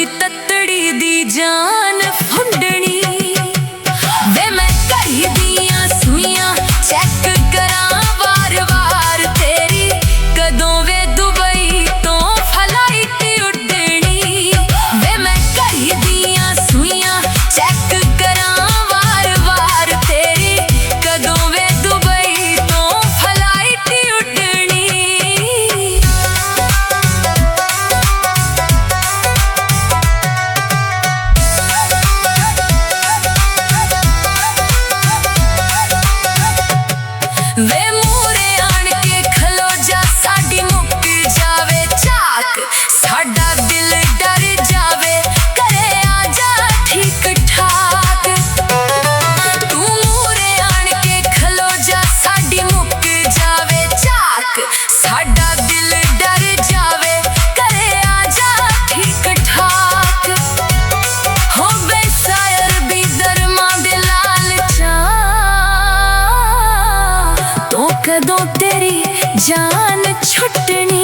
मेरी तत्ड़ी दी जान फुंडनी वे मैं कही दियां सुइयां चेक करा वार वार तेरी कदों वे दुबई तो फ्लाइट उड़नी वे मैं कही दियां सुइयां चेक करा वार वार तेरी कदों वे दुबई तो फ्लाइट उड़नी। वे मूरे आन के खलो जा साडी मुक जावे चाक साडा दिल डर जावे करे आजा ठीक ठाक तू मूरे आन के खलो जा साडी मुक जावे चाक साडा दिल डर जावे करे आजा ठीक ठाक हो बेसायर भी दरमा दे लालचा तो कदों तेरी जान छुटनी।